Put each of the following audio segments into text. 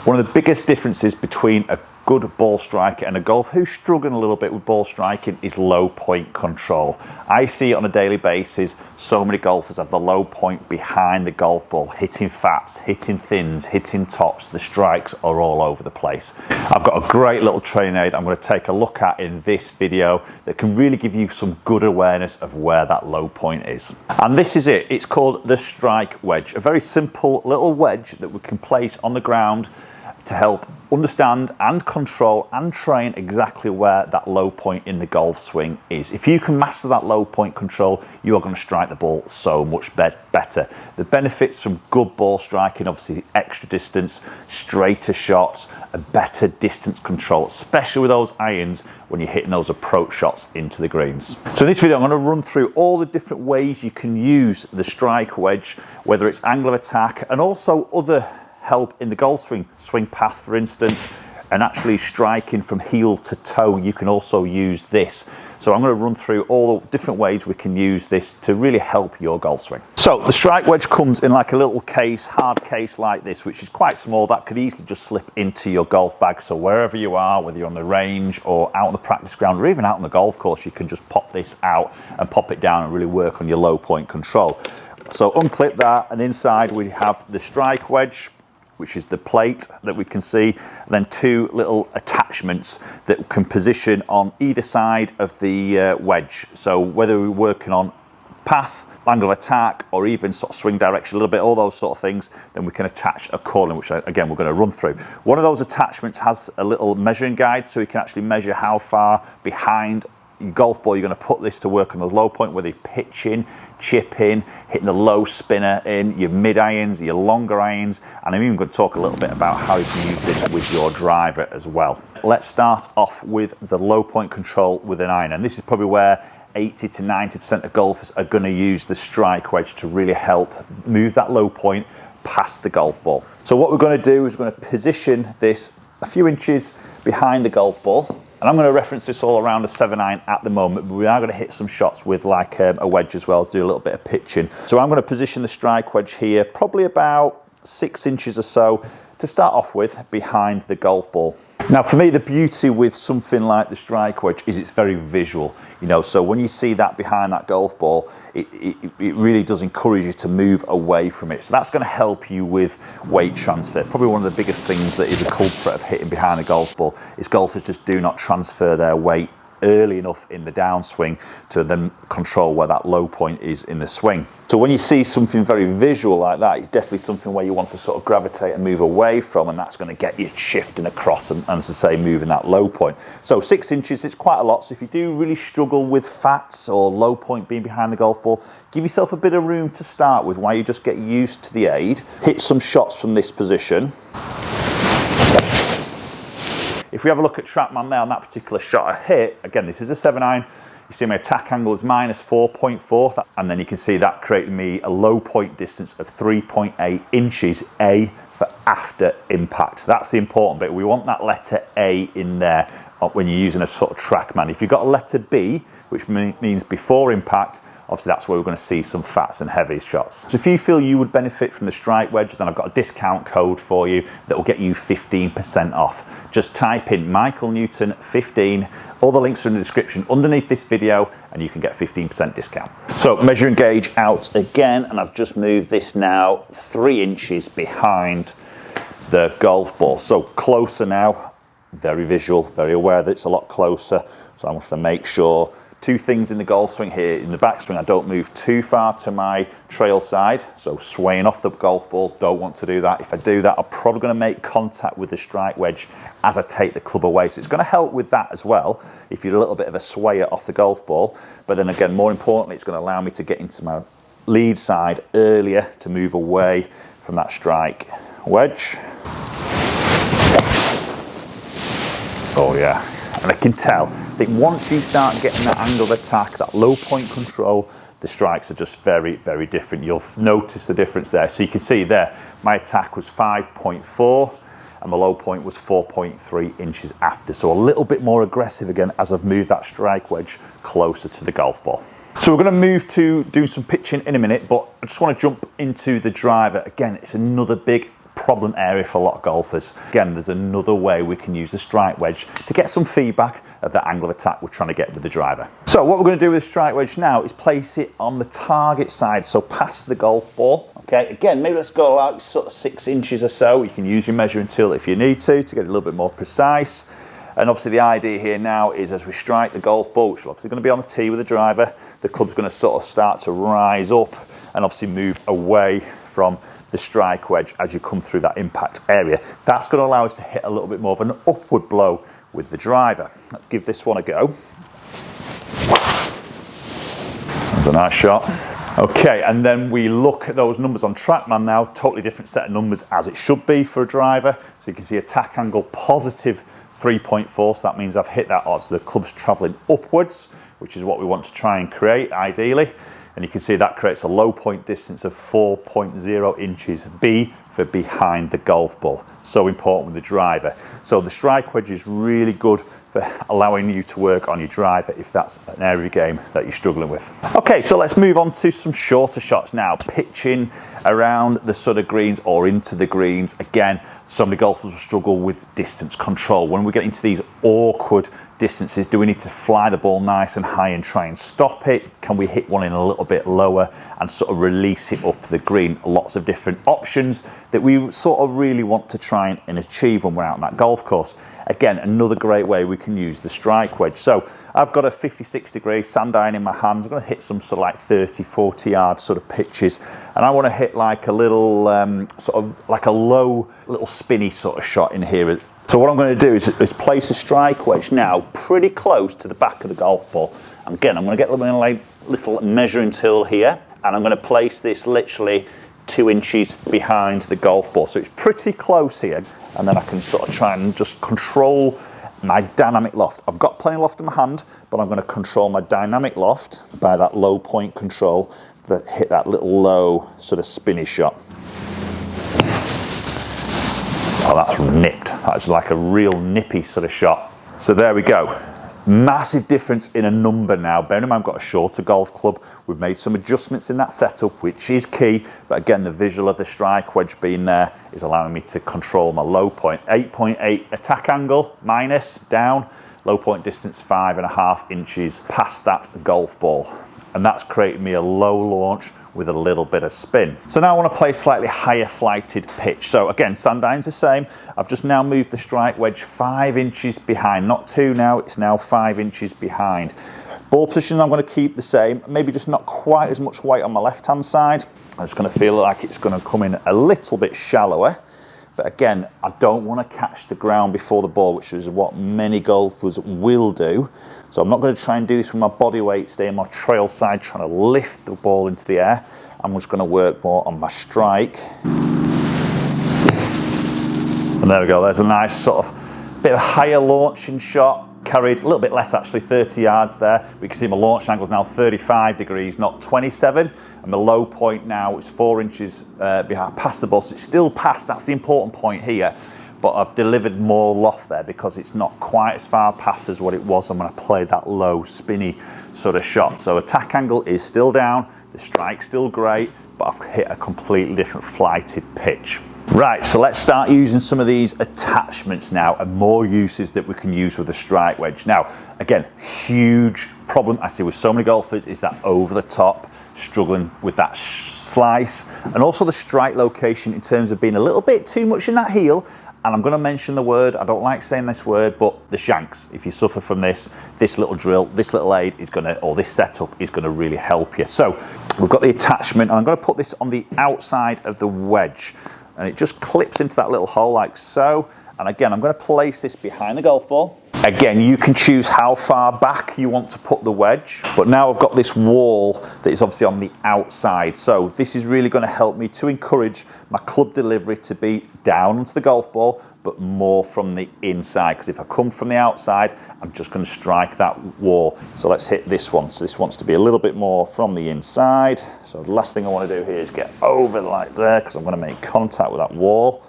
One of the biggest differences between a good ball striker and a golfer who's struggling a little bit with ball striking is low point control. I see it on a daily basis. So many golfers have the low point behind the golf ball, hitting fats, hitting thins, hitting tops. The strikes are all over the place. I've got a great little training aid I'm going to take a look at in this video that can really give you some good awareness of where that low point is. And this is it. It's called the Strike Wedge, a very simple little wedge that we can place on the ground to help understand and control and train exactly where that low point in the golf swing is. If you can master that low point control, you are going to strike the ball so much better. The benefits from good ball striking, obviously extra distance, straighter shots, a better distance control, especially with those irons when you're hitting those approach shots into the greens. So in this video, I'm going to run through all the different ways you can use the Strike Wedge, whether it's angle of attack and also other help in the golf swing path, for instance, and actually striking from heel to toe. You can also use this. So I'm going to run through all the different ways we can use this to really help your golf swing. So the Strike Wedge comes in like a little case, hard case like this, which is quite small. That could easily just slip into your golf bag. So wherever you are, whether you're on the range or out on the practice ground or even out on the golf course, you can just pop this out and pop it down and really work on your low point control. So unclip that, and inside we have the Strike Wedge, which is the plate that we can see, and then two little attachments that can position on either side of the wedge. So whether we're working on path, angle of attack, or even sort of swing direction a little bit, all those sort of things, then we can attach a calling, which again we're going to run through. One of those attachments has a little measuring guide, so you can actually measure how far behind your golf ball you're going to put this to work on the low point, whether you're pitching, chipping, hitting the low spinner in, your mid irons, your longer irons, and I'm even going to talk a little bit about how you can use this with your driver as well. Let's start off with the low point control with an iron, and this is probably where 80 to 90% of golfers are going to use the Strike Wedge to really help move that low point past the golf ball. So what we're going to do is we're going to position this a few inches behind the golf ball. And I'm going to reference this all around a 7-iron at the moment, but we are going to hit some shots with like a wedge as well, do a little bit of pitching. So I'm going to position the Strike Wedge here, probably about 6 inches or so to start off with behind the golf ball. Now for me, the beauty with something like the Strike Wedge is it's very visual, you know, so when you see that behind that golf ball, it really does encourage you to move away from it. So that's going to help you with weight transfer. Probably one of the biggest things that is a culprit of hitting behind the golf ball is golfers just do not transfer their weight early enough in the downswing to then control where that low point is in the swing. So when you see something very visual like that, it's definitely something where you want to sort of gravitate and move away from, and that's going to get you shifting across and as I say, moving that low point. So 6 inches is quite a lot. So if you do really struggle with fats or low point being behind the golf ball, give yourself a bit of room to start with while you just get used to the aid. Hit some shots from this position. If we have a look at TrackMan there on that particular shot I hit, again, this is a 7-iron. You see my attack angle is minus 4.4, and then you can see that created me a low point distance of 3.8 inches, A for after impact. That's the important bit. We want that letter A in there when you're using a sort of TrackMan. If you've got a letter B, which means before impact, obviously that's where we're going to see some fats and heavy shots. So if you feel you would benefit from the Strike Wedge, then I've got a discount code for you that will get you 15% off. Just type in Michael Newton 15. All the links are in the description underneath this video and you can get 15% discount. So measuring gauge out again, and I've just moved this now 3 inches behind the golf ball. So closer now, very visual, very aware that it's a lot closer. So I want to make sure two things in the golf swing here. In the backswing, I don't move too far to my trail side, so swaying off the golf ball, don't want to do that. If I do that, I'm probably going to make contact with the Strike Wedge as I take the club away. So it's going to help with that as well, if you're a little bit of a swayer off the golf ball. But then again, more importantly, it's going to allow me to get into my lead side earlier to move away from that Strike Wedge. Oh yeah, and I can tell that once you start getting that angle of attack, that low point control, the strikes are just very, very different. You'll notice the difference there. So you can see there, my attack was 5.4 and the low point was 4.3 inches after. So a little bit more aggressive again as I've moved that Strike Wedge closer to the golf ball. So we're going to move to do some pitching in a minute, but I just want to jump into the driver. Again, it's another big problem area for a lot of golfers. Again, there's another way we can use the strike wedge to get some feedback of the angle of attack we're trying to get with the driver. So what we're going to do with the strike wedge now is place it on the target side, so past the golf ball. Okay, again, maybe let's go out sort of 6 inches or so. You can use your measuring tool if you need to get a little bit more precise. And obviously the idea here now is as we strike the golf ball, which is obviously going to be on the tee with the driver, the club's going to sort of start to rise up and obviously move away from the strike wedge as you come through that impact area. That's going to allow us to hit a little bit more of an upward blow with the driver. Let's give this one a go. That's a nice shot. Okay, and then we look at those numbers on TrackMan now, totally different set of numbers as it should be for a driver. So you can see attack angle positive 3.4, so that means I've hit that odds. The club's traveling upwards, which is what we want to try and create ideally. And you can see that creates a low point distance of 4.0 inches, B for behind the golf ball. So important with the driver. So the strike wedge is really good for allowing you to work on your driver if that's an area of game that you're struggling with. Okay, so let's move on to some shorter shots now. Pitching around the sort of greens or into the greens. Again, so many golfers will struggle with distance control. When we get into these awkward distances, do we need to fly the ball nice and high and try and stop it? Can we hit one in a little bit lower and sort of release it up the green? Lots of different options that we sort of really want to try and achieve when we're out on that golf course. Again, another great way we can use the strike wedge. So I've got a 56 degree sand iron in my hands. I'm going to hit some sort of like 30, 40 yard sort of pitches. And I want to hit like a little, sort of like a low, little spinny sort of shot in here. So what I'm going to do is place a strike wedge now pretty close to the back of the golf ball. And again, I'm going to get a little measuring tool here, and I'm going to place this literally 2 inches behind the golf ball. So it's pretty close here. And then I can sort of try and just control my dynamic loft. I've got plenty of loft in my hand, but I'm going to control my dynamic loft by that low point control that hit that little low sort of spinny shot. Oh, that's nipped. That's like a real nippy sort of shot. So there we go. Massive difference in a number now. Bear in mind, I've got a shorter golf club. We've made some adjustments in that setup, which is key. But again, the visual of the strike wedge being there is allowing me to control my low point. 8.8 attack angle, minus, down. Low point distance, 5.5 inches past that golf ball. And that's created me a low launch with a little bit of spin. So now I want to play slightly higher flighted pitch. So again, sand iron's the same. I've just now moved the strike wedge 5 inches behind, not 2 now, it's now 5 inches behind. Ball position I'm going to keep the same, maybe just not quite as much weight on my left hand side. I'm just going to feel like it's going to come in a little bit shallower. But again, I don't want to catch the ground before the ball, which is what many golfers will do. So I'm not going to try and do this with my body weight, stay on my trail side, trying to lift the ball into the air. I'm just going to work more on my strike. And there we go, there's a nice sort of bit of higher launching shot, carried a little bit less actually, 30 yards there. We can see my launch angle is now 35 degrees, not 27. And the low point now is 4 inches behind, past the ball, so it's still past, that's the important point here. But I've delivered more loft there because it's not quite as far past as what it was when I played that low spinny sort of shot. So attack angle is still down, the strike's still great, but I've hit a completely different flighted pitch. Right, so let's start using some of these attachments now and more uses that we can use with the strike wedge. Now, again, huge problem I see with so many golfers is that over the top, struggling with that slice, and also the strike location in terms of being a little bit too much in that heel. And I'm going to mention the word, I don't like saying this word, but the shanks. If you suffer from this little drill, this little aid is going to, or this setup is going to really help you. So we've got the attachment, and I'm going to put this on the outside of the wedge. And it just clips into that little hole like so. And again, I'm going to place this behind the golf ball. Again, you can choose how far back you want to put the wedge. But now I've got this wall that is obviously on the outside. So this is really going to help me to encourage my club delivery to be down onto the golf ball, but more from the inside. Because if I come from the outside, I'm just going to strike that wall. So let's hit this one. So this wants to be a little bit more from the inside. So the last thing I want to do here is get over like there, because I'm going to make contact with that wall.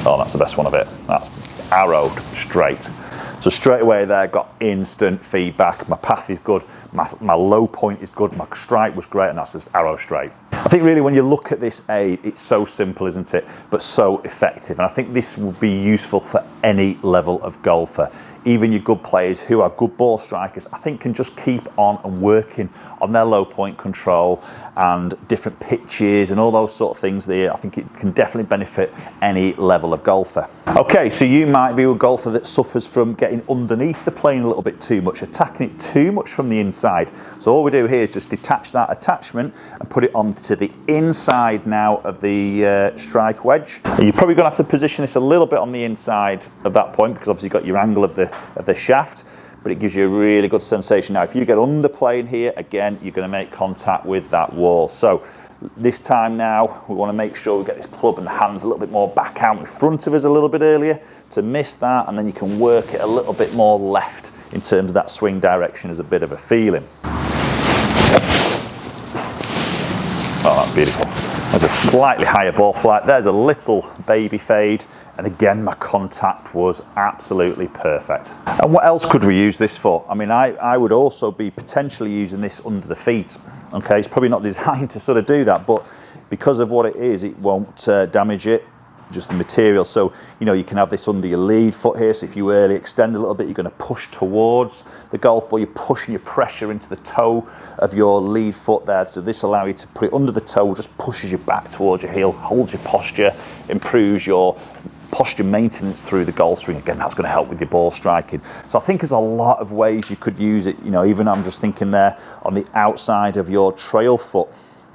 Oh, that's the best one of it. That's arrowed straight. So straight away there, got instant feedback. My path is good. my low point is good, my strike was great, and that's just arrow straight. I think really when you look at this aid, it's so simple, isn't it? But so effective. And I think this will be useful for any level of golfer. Even your good players who are good ball strikers, I think can just keep on and working on their low point control and different pitches and all those sort of things there. I think it can definitely benefit any level of golfer. Okay, so you might be a golfer that suffers from getting underneath the plane a little bit too much, attacking it too much from the inside. So all we do here is just detach that attachment and put it onto the inside now of the strike wedge. And you're probably going to have to position this a little bit on the inside of that point, because obviously you've got your angle of the shaft, but it gives you a really good sensation. Now if you get under plane here, again you're going to make contact with that wall. So this time now we want to make sure we get this club and the hands a little bit more back out in front of us a little bit earlier to miss that, and then you can work it a little bit more left in terms of that swing direction as a bit of a feeling. Oh, that's beautiful. There's a slightly higher ball flight, there's a little baby fade, and again my contact was absolutely perfect. And what else could we use this for? I mean, I would also be potentially using this under the feet. Okay, it's probably not designed to sort of do that, but because of what it is, it won't damage it, just the material. So you know, you can have this under your lead foot here, so if you early extend a little bit, you're going to push towards the golf ball, you're pushing your pressure into the toe of your lead foot there, so this allows you to put it under the toe, just pushes you back towards your heel, holds your posture, improves your posture maintenance through the golf swing. Again, that's going to help with your ball striking. So I think there's a lot of ways you could use it. You know, even I'm just thinking there on the outside of your trail foot.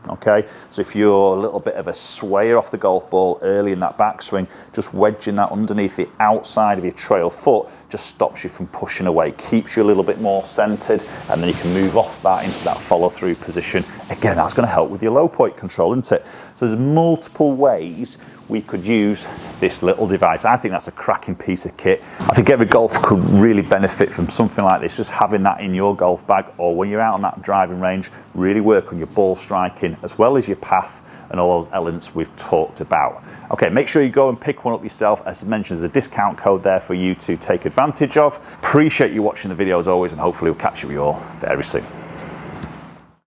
Okay, so if you're a little bit of a swayer off the golf ball early in that backswing, just wedging that underneath the outside of your trail foot just stops you from pushing away, keeps you a little bit more centered, and then you can move off that into that follow through position. Again, that's going to help with your low point control, isn't it? So there's multiple ways we could use this little device. I think that's a cracking piece of kit. I think every golfer could really benefit from something like this, just having that in your golf bag, or when you're out on that driving range, really work on your ball striking as well as your path and all those elements we've talked about. Okay, make sure you go and pick one up yourself. As mentioned, there's a discount code there for you to take advantage of. Appreciate you watching the video as always, and hopefully we'll catch you all very soon.